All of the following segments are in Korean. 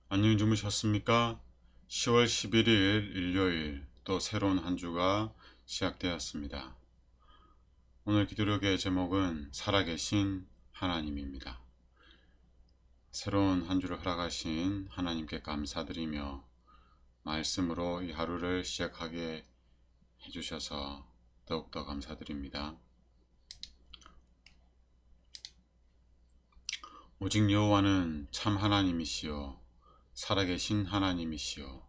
안녕히 주무셨습니까? 10월 11일 일요일 또 새로운 한 주가 시작되었습니다. 오늘 기도력의 제목은 살아계신 하나님입니다. 새로운 한 주를 허락하신 하나님께 감사드리며 말씀으로 이 하루를 시작하게 해주셔서 더욱더 감사드립니다. 오직 여호와는 참 하나님이시요 살아계신 하나님이시요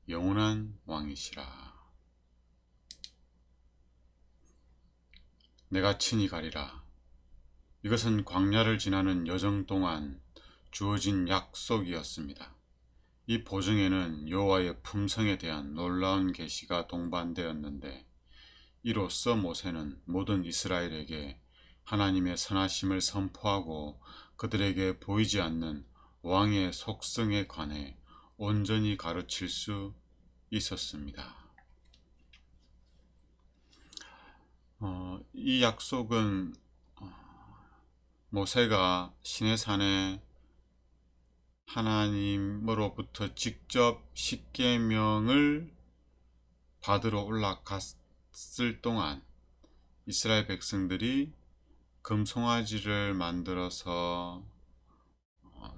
영원한 왕이시라. 내가 친히 가리라. 이것은 광야를 지나는 여정 동안 주어진 약속이었습니다. 이 보증에는 여호와의 품성에 대한 놀라운 계시가 동반되었는데 이로써 모세는 모든 이스라엘에게 하나님의 선하심을 선포하고 그들에게 보이지 않는 왕의 속성에 관해 온전히 가르칠 수 있었습니다. 이 약속은 모세가 시내산에 하나님으로부터 직접 십계명을 받으러 올라갔을 동안 이스라엘 백성들이 금송아지를 만들어서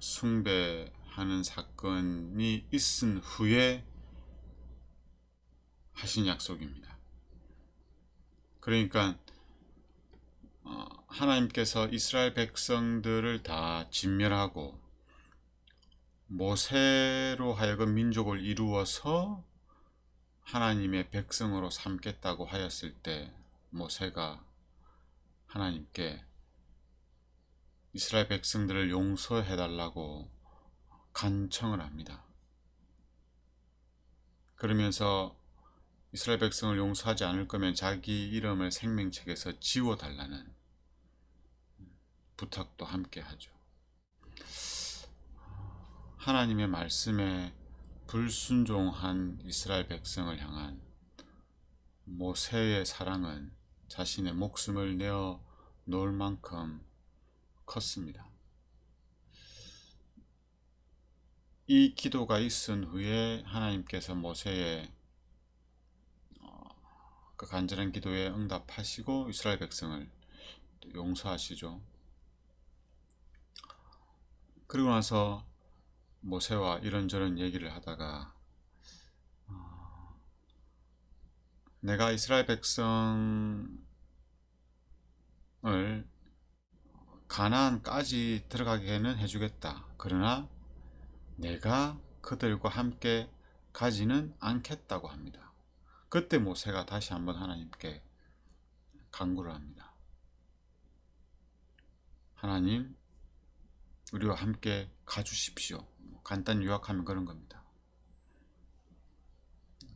숭배하는 사건이 있은 후에 하신 약속입니다. 그러니까 하나님께서 이스라엘 백성들을 다 진멸하고 모세로 하여금 민족을 이루어서 하나님의 백성으로 삼겠다고 하였을 때 모세가 하나님께 이스라엘 백성들을 용서해 달라고 간청을 합니다. 그러면서 이스라엘 백성을 용서하지 않을 거면 자기 이름을 생명책에서 지워달라는 부탁도 함께 하죠. 하나님의 말씀에 불순종한 이스라엘 백성을 향한 모세의 사랑은 자신의 목숨을 내어 놓을 만큼 컸습니다. 이 기도가 있은 후에 하나님께서 모세의 그 간절한 기도에 응답하시고 이스라엘 백성을 용서하시죠. 그리고 나서 모세와 이런저런 얘기를 하다가 내가 이스라엘 백성을 가나안까지 들어가게는 해주겠다. 그러나 내가 그들과 함께 가지는 않겠다고 합니다. 그때 모세가 다시 한번 하나님께 간구를 합니다. 하나님, 우리와 함께 가주십시오. 간단히 요약하면 그런 겁니다.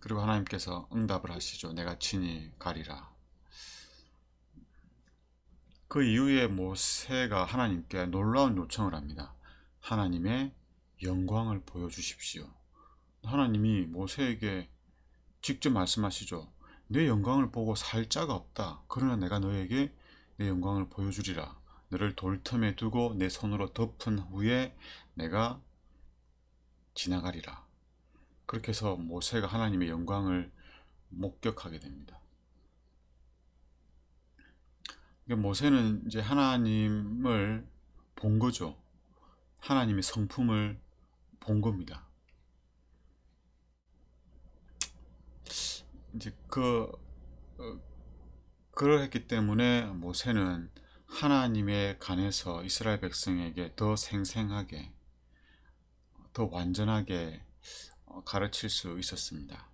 그리고 하나님께서 응답을 하시죠. 내가 친히 가리라. 그 이후에 모세가 하나님께 놀라운 요청을 합니다. 하나님의 영광을 보여주십시오. 하나님이 모세에게 직접 말씀하시죠. 내 영광을 보고 살 자가 없다. 그러나 내가 너에게 내 영광을 보여주리라. 너를 돌틈에 두고 내 손으로 덮은 후에 내가 지나가리라. 그렇게 해서 모세가 하나님의 영광을 목격하게 됩니다. 모세는 이제 하나님을 본 거죠. 하나님의 성품을 본 겁니다. 이제 그러했기 때문에 모세는 하나님에 관해서 이스라엘 백성에게 더 생생하게, 더 완전하게 가르칠 수 있었습니다.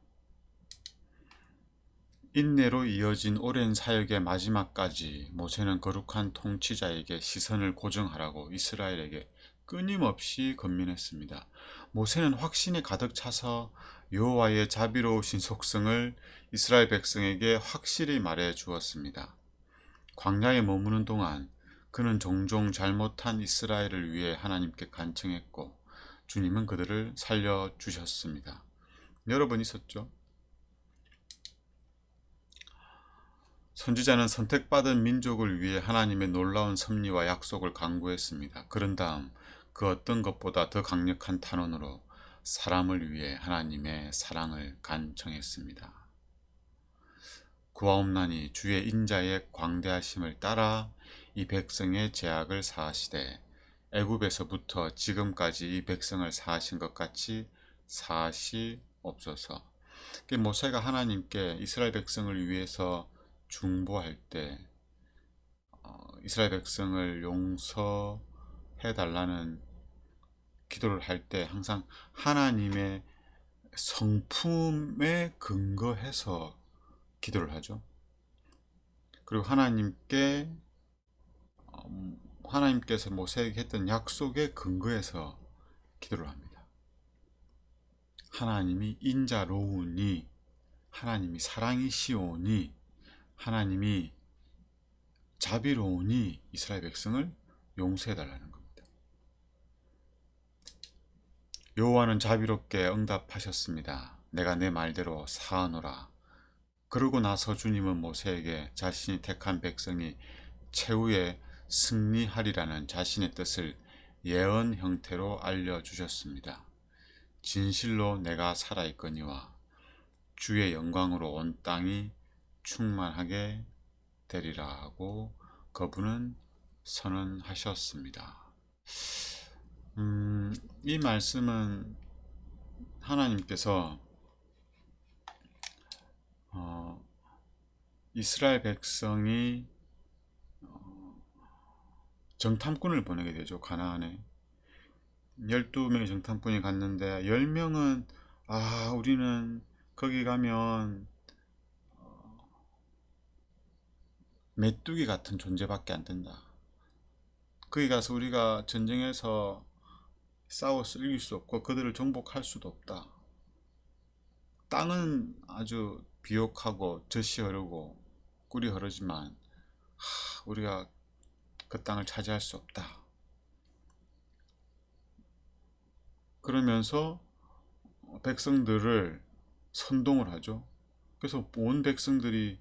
인내로 이어진 오랜 사역의 마지막까지 모세는 거룩한 통치자에게 시선을 고정하라고 이스라엘에게 끊임없이 권면했습니다. 모세는 확신에 가득 차서 여호와의 자비로우신 속성을 이스라엘 백성에게 확실히 말해 주었습니다. 광야에 머무는 동안 그는 종종 잘못한 이스라엘을 위해 하나님께 간청했고 주님은 그들을 살려주셨습니다. 여러 번 있었죠. 선지자는 선택받은 민족을 위해 하나님의 놀라운 섭리와 약속을 강구했습니다. 그런 다음 그 어떤 것보다 더 강력한 탄원으로 사람을 위해 하나님의 사랑을 간청했습니다. 구하옵나니 주의 인자의 광대하심을 따라 이 백성의 죄악을 사하시되 애굽에서부터 지금까지 이 백성을 사하신 것 같이 사하시옵소서. 모세가 하나님께 이스라엘 백성을 위해서 중보할 때 이스라엘 백성을 용서해 달라는 기도를 할 때 항상 하나님의 성품에 근거해서 기도를 하죠. 그리고 하나님께서 모세에게 했던 약속에 근거해서 기도를 합니다. 하나님이 인자로우니, 하나님이 사랑이시오니, 하나님이 자비로우니 이스라엘 백성을 용서해 달라는 겁니다. 여호와는 자비롭게 응답하셨습니다. 내가 내 말대로 사하노라. 그러고 나서 주님은 모세에게 자신이 택한 백성이 최후에 승리하리라는 자신의 뜻을 예언 형태로 알려주셨습니다. 진실로 내가 살아있거니와 주의 영광으로 온 땅이 충만하게 되리라 하고 그분은 선언하셨습니다. 이 말씀은 하나님께서 이스라엘 백성이 정탐꾼을 보내게 되죠. 가나안에 12명의 정탐꾼이 갔는데 10명은 우리는 거기 가면 메뚜기 같은 존재밖에 안 된다. 거기 가서 우리가 전쟁에서 싸워서 이길 수 없고 그들을 정복할 수도 없다. 땅은 아주 비옥하고 젖이 흐르고 꿀이 흐르지만 우리가 그 땅을 차지할 수 없다. 그러면서 백성들을 선동을 하죠. 그래서 온 백성들이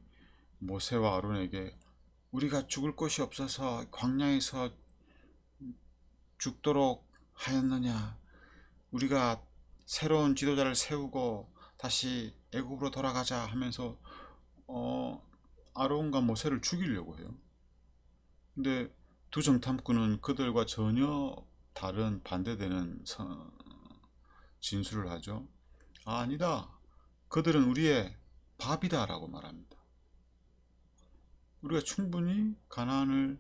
모세와 아론에게 우리가 죽을 곳이 없어서 광야에서 죽도록 하였느냐? 우리가 새로운 지도자를 세우고 다시 애굽으로 돌아가자 하면서 아론과 모세를 죽이려고 해요. 근데 두 정탐꾼은 그들과 전혀 다른 반대되는 진술을 하죠. 아니다. 그들은 우리의 밥이다 라고 말합니다. 우리가 충분히 가나안을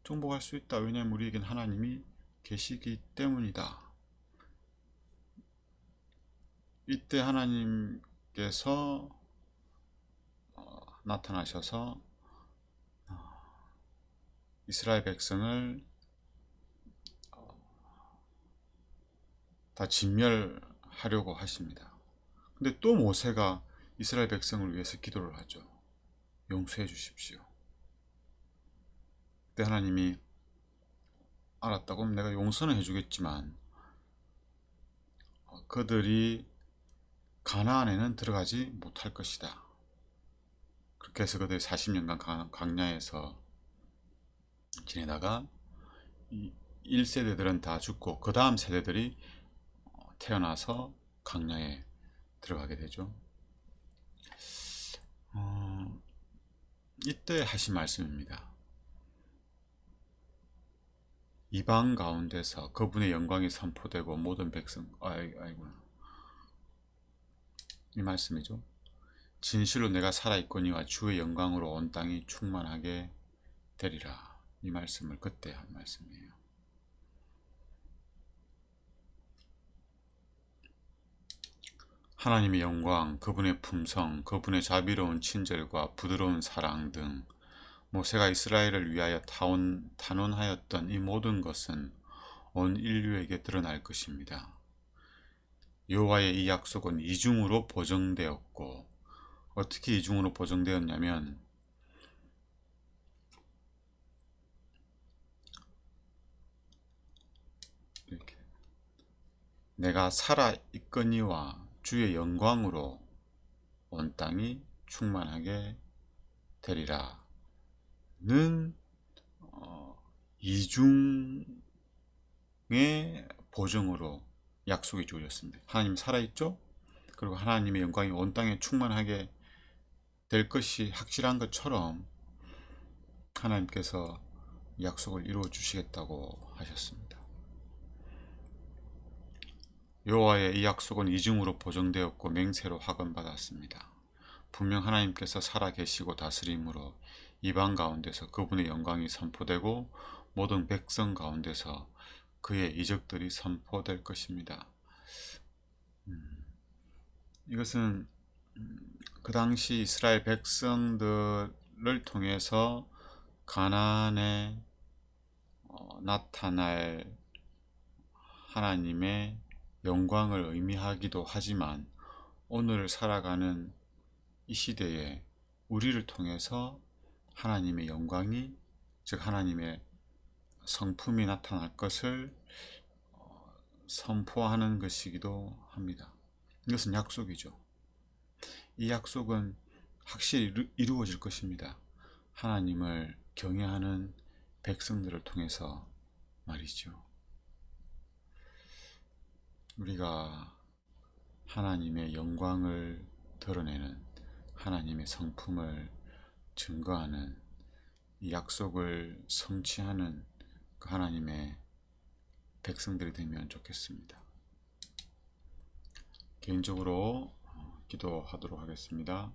정복할 수 있다. 왜냐하면 우리에겐 하나님이 계시기 때문이다. 이때 하나님께서 나타나셔서 이스라엘 백성을 다 진멸하려고 하십니다. 근데 또 모세가 이스라엘 백성을 위해서 기도를 하죠. 용서해 주십시오. 그때 하나님이 알았다. 그럼 내가 용서는 해주겠지만 그들이 가나안에는 들어가지 못할 것이다. 그렇게 해서 그들이 40년간 광야에서 지내다가 1세대들은 다 죽고 그 다음 세대들이 태어나서 광야에 들어가게 되죠. 이때 하신 말씀입니다. 이방 가운데서 그분의 영광이 선포되고 모든 백성 이 말씀이죠. 진실로 내가 살아있거니와 주의 영광으로 온 땅이 충만하게 되리라. 이 말씀을 그때 한 말씀이에요. 하나님의 영광, 그분의 품성, 그분의 자비로운 친절과 부드러운 사랑 등 모세가 이스라엘을 위하여 탄원하였던 이 모든 것은 온 인류에게 드러날 것입니다. 여호와의 이 약속은 이중으로 보정되었고 어떻게 이중으로 보정되었냐면 이렇게 내가 살아 있거니와 주의 영광으로 온 땅이 충만하게 되리라 는 이중의 보증으로 약속이 주어졌습니다. 하나님 살아있죠? 그리고 하나님의 영광이 온 땅에 충만하게 될 것이 확실한 것처럼 하나님께서 약속을 이루어 주시겠다고 하셨습니다. 여호와의 이 약속은 이중으로 보증되었고 맹세로 확언받았습니다. 분명 하나님께서 살아계시고 다스림으로 이방 가운데서 그분의 영광이 선포되고 모든 백성 가운데서 그의 이적들이 선포될 것입니다. 이것은 그 당시 이스라엘 백성들을 통해서 가나안에 나타날 하나님의 영광을 의미하기도 하지만 오늘 살아가는 이 시대에 우리를 통해서 하나님의 영광이, 즉 하나님의 성품이 나타날 것을 선포하는 것이기도 합니다. 이것은 약속이죠. 이 약속은 확실히 이루어질 것입니다. 하나님을 경외하는 백성들을 통해서 말이죠. 우리가 하나님의 영광을 드러내는, 하나님의 성품을 증거하는, 이 약속을 성취하는 그 하나님의 백성들이 되면 좋겠습니다. 개인적으로 기도하도록 하겠습니다.